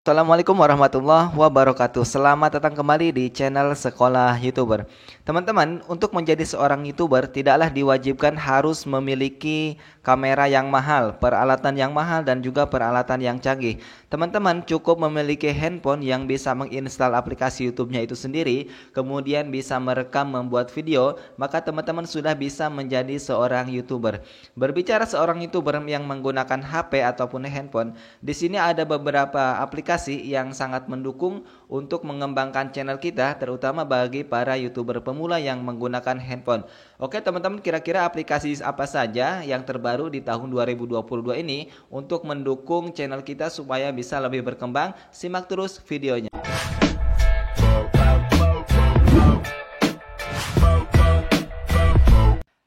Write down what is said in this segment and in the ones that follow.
Assalamualaikum warahmatullahi wabarakatuh. Selamat datang kembali di channel Sekolah YouTuber. Teman-teman, untuk menjadi seorang YouTuber tidaklah diwajibkan harus memiliki kamera yang mahal, peralatan yang mahal dan juga peralatan yang canggih. Teman-teman cukup memiliki handphone yang bisa menginstal aplikasi YouTube-nya itu sendiri, kemudian bisa merekam membuat video, maka teman-teman sudah bisa menjadi seorang YouTuber. Berbicara seorang YouTuber yang menggunakan HP ataupun handphone, di sini ada beberapa aplikasi yang sangat mendukung untuk mengembangkan channel kita, terutama bagi para YouTuber pemula yang menggunakan handphone. Oke teman-teman, kira-kira aplikasi apa saja yang terbaru di tahun 2022 ini untuk mendukung channel kita supaya bisa lebih berkembang? Simak terus videonya.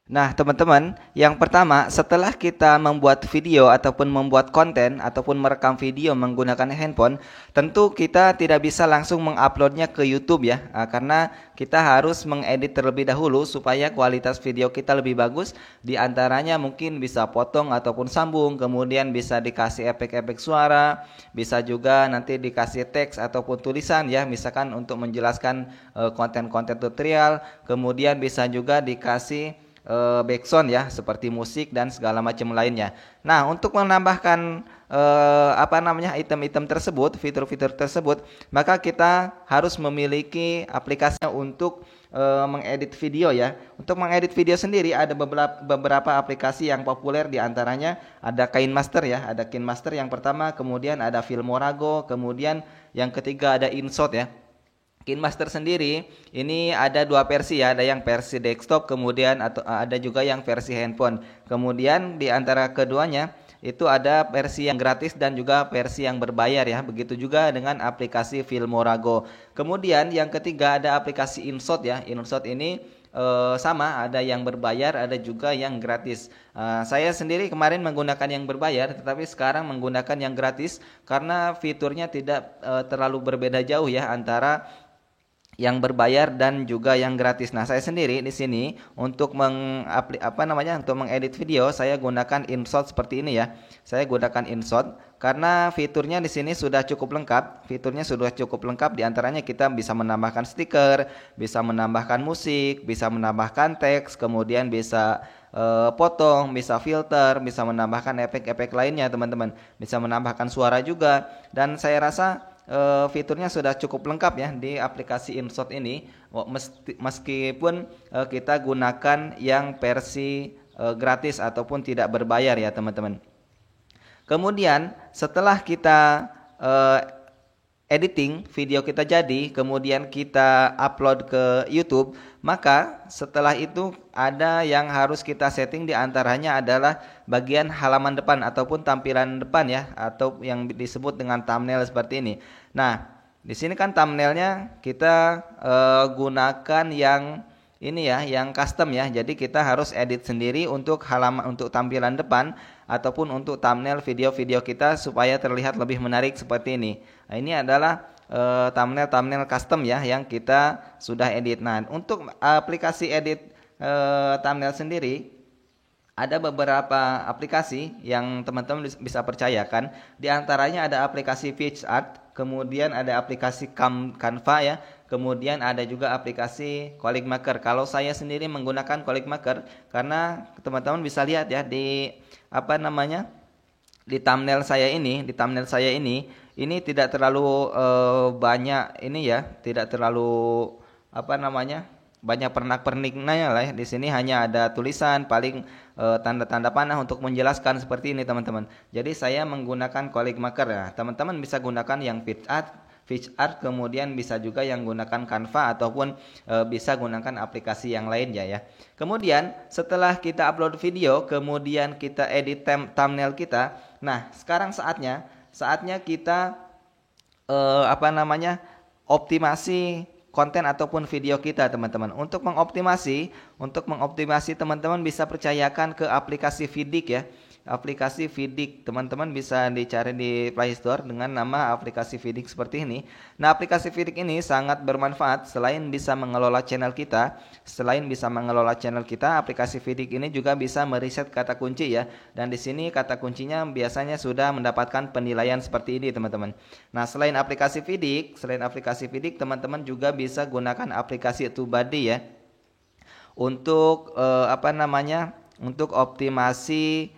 Nah teman-teman, yang pertama setelah kita membuat video ataupun membuat konten ataupun merekam video menggunakan handphone, tentu kita tidak bisa langsung menguploadnya ke YouTube ya, karena kita harus mengedit terlebih dahulu supaya kualitas video kita lebih bagus. Di antaranya mungkin bisa potong ataupun sambung, kemudian bisa dikasih efek-efek suara, bisa juga nanti dikasih teks ataupun tulisan ya, misalkan untuk menjelaskan konten-konten tutorial, kemudian bisa juga dikasih backsound ya, seperti musik dan segala macam lainnya. Nah, untuk menambahkan item-item tersebut, fitur-fitur tersebut, maka kita harus memiliki aplikasi untuk mengedit video ya. Untuk mengedit video sendiri ada beberapa aplikasi yang populer, di antaranya ada KineMaster ya, ada KineMaster yang pertama, kemudian ada Filmorago, kemudian yang ketiga ada InShot ya. KineMaster sendiri ini ada dua versi ya, ada yang versi desktop, kemudian ada juga yang versi handphone. Kemudian di antara keduanya itu ada versi yang gratis dan juga versi yang berbayar ya. Begitu juga dengan aplikasi Filmorago. Kemudian yang ketiga ada aplikasi InShot ya. InShot ini sama, ada yang berbayar, ada juga yang gratis. Saya sendiri kemarin menggunakan yang berbayar, tetapi sekarang menggunakan yang gratis karena fiturnya tidak terlalu berbeda jauh ya antara yang berbayar dan juga yang gratis. Nah, saya sendiri di sini untuk untuk mengedit video saya gunakan InShot seperti ini ya. Saya gunakan InShot karena fiturnya di sini sudah cukup lengkap. Fiturnya sudah cukup lengkap, di antaranya kita bisa menambahkan stiker, bisa menambahkan musik, bisa menambahkan teks, kemudian bisa potong, bisa filter, bisa menambahkan efek-efek lainnya teman-teman. Bisa menambahkan suara juga, dan saya rasa fiturnya sudah cukup lengkap ya di aplikasi InShot ini, meskipun kita gunakan yang versi gratis ataupun tidak berbayar ya teman-teman. Kemudian setelah kita editing video kita jadi, kemudian kita upload ke YouTube, maka setelah itu ada yang harus kita setting, di antaranya adalah bagian halaman depan ataupun tampilan depan ya, atau yang disebut dengan thumbnail seperti ini. Nah, di sini kan thumbnailnya kita gunakan yang ini ya, yang custom ya. Jadi kita harus edit sendiri untuk halaman, untuk tampilan depan ataupun untuk thumbnail video-video kita supaya terlihat lebih menarik seperti ini. Nah, ini adalah thumbnail custom ya yang kita sudah edit. Nah, untuk aplikasi edit thumbnail sendiri ada beberapa aplikasi yang teman-teman bisa percayakan. Di antaranya ada aplikasi PicsArt, kemudian ada aplikasi Canva ya, kemudian ada juga aplikasi ColicMaker. Kalau saya sendiri menggunakan ColicMaker karena teman-teman bisa lihat ya di di thumbnail saya ini tidak terlalu banyak ini ya, tidak terlalu banyak pernak-perniknya lah ya. Di sini hanya ada tulisan, paling tanda-tanda panah untuk menjelaskan seperti ini teman-teman. Jadi saya menggunakan ColicMaker ya. Teman-teman bisa gunakan yang PicsArt, kemudian bisa juga yang gunakan Canva ataupun bisa gunakan aplikasi yang lain ya. Kemudian setelah kita upload video, kemudian kita edit thumbnail kita. Nah, sekarang saatnya kita optimasi konten ataupun video kita teman-teman. Untuk mengoptimasi teman-teman bisa percayakan ke aplikasi Vidiq ya. aplikasi Vidik. Teman-teman bisa dicari di Play Store dengan nama aplikasi Vidik seperti ini. Nah, aplikasi Vidik ini sangat bermanfaat. Selain bisa mengelola channel kita, aplikasi Vidik ini juga bisa meriset kata kunci ya. Dan di sini kata kuncinya biasanya sudah mendapatkan penilaian seperti ini, teman-teman. Nah, selain aplikasi Vidik, teman-teman juga bisa gunakan aplikasi TubeBuddy ya. Untuk untuk optimasi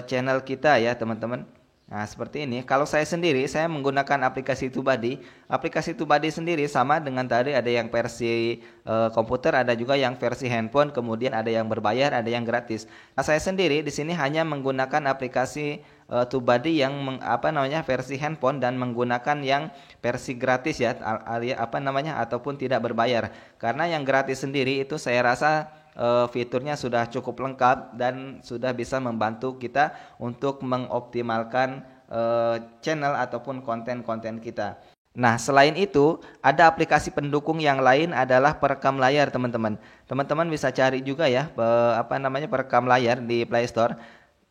channel kita ya, teman-teman. Nah, seperti ini. Kalau saya sendiri, saya menggunakan aplikasi TubeBuddy. Aplikasi TubeBuddy sendiri sama dengan tadi, ada yang versi komputer, ada juga yang versi handphone, kemudian ada yang berbayar, ada yang gratis. Nah, saya sendiri di sini hanya menggunakan aplikasi TubeBuddy yang versi handphone dan menggunakan yang versi gratis ya, ataupun tidak berbayar. Karena yang gratis sendiri itu saya rasa fiturnya sudah cukup lengkap dan sudah bisa membantu kita untuk mengoptimalkan channel ataupun konten-konten kita. Nah, selain itu ada aplikasi pendukung yang lain adalah perekam layar, teman-teman. Teman-teman bisa cari juga ya perekam layar di Play Store.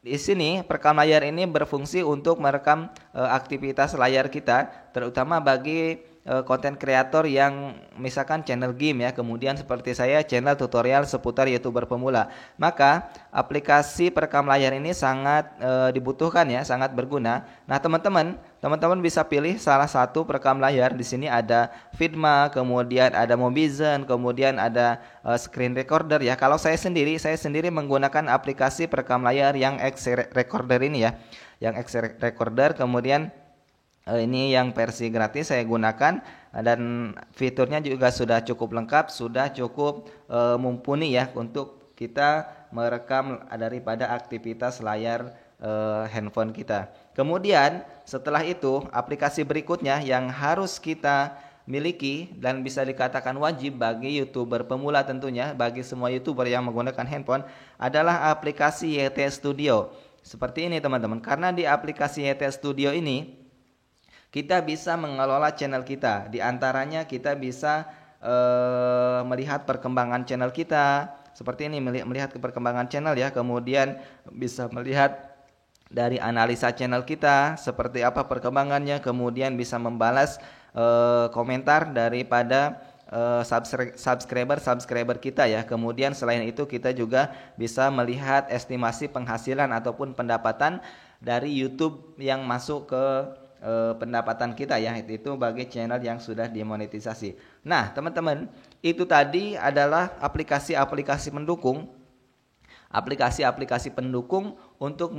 Di sini perekam layar ini berfungsi untuk merekam aktivitas layar kita, terutama bagi konten kreator yang misalkan channel game ya, kemudian seperti saya channel tutorial seputar YouTuber pemula. Maka aplikasi perekam layar ini sangat dibutuhkan ya, sangat berguna. Nah, teman-teman bisa pilih salah satu perekam layar. Di sini ada Figma, kemudian ada Mobizen, kemudian ada screen recorder ya. Kalau saya sendiri menggunakan aplikasi perekam layar yang X Recorder ini ya. Yang X Recorder, kemudian ini yang versi gratis saya gunakan, dan fiturnya juga sudah cukup lengkap, sudah cukup mumpuni ya untuk kita merekam daripada aktivitas layar handphone kita. Kemudian setelah itu aplikasi berikutnya yang harus kita miliki dan bisa dikatakan wajib bagi YouTuber pemula, tentunya bagi semua YouTuber yang menggunakan handphone, adalah aplikasi YT Studio. Seperti ini, teman-teman. Karena di aplikasi YT Studio ini kita bisa mengelola channel kita. Di antaranya kita bisa melihat perkembangan channel kita. Seperti ini, melihat perkembangan channel ya. Kemudian bisa melihat dari analisa channel kita seperti apa perkembangannya. Kemudian bisa membalas komentar daripada subscriber kita ya. Kemudian selain itu kita juga bisa melihat estimasi penghasilan ataupun pendapatan dari YouTube yang masuk ke pendapatan kita ya, itu bagi channel yang sudah dimonetisasi. Nah, teman-teman, itu tadi adalah aplikasi-aplikasi pendukung untuk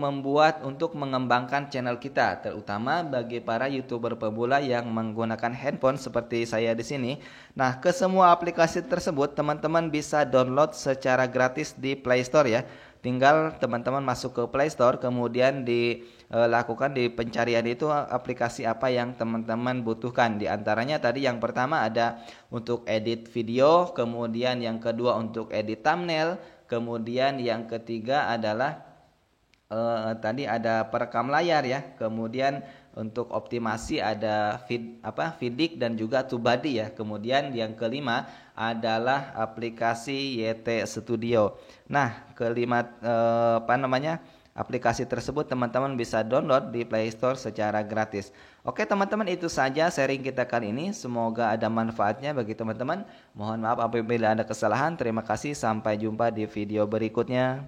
mengembangkan channel kita, terutama bagi para YouTuber pemula yang menggunakan handphone seperti saya di sini. Nah, ke semua aplikasi tersebut teman-teman bisa download secara gratis di Play Store ya. Tinggal teman-teman masuk ke Play Store, kemudian dilakukan di pencarian itu aplikasi apa yang teman-teman butuhkan. Di antaranya tadi yang pertama ada untuk edit video, kemudian yang kedua untuk edit thumbnail, kemudian yang ketiga adalah tadi ada perekam layar ya. Kemudian untuk optimasi ada Vidik dan juga TubeBuddy ya. Kemudian yang kelima adalah aplikasi YT Studio. Nah, aplikasi tersebut teman-teman bisa download di Play Store secara gratis. Oke, teman-teman, itu saja sharing kita kali ini. Semoga ada manfaatnya bagi teman-teman. Mohon maaf apabila ada kesalahan. Terima kasih, sampai jumpa di video berikutnya.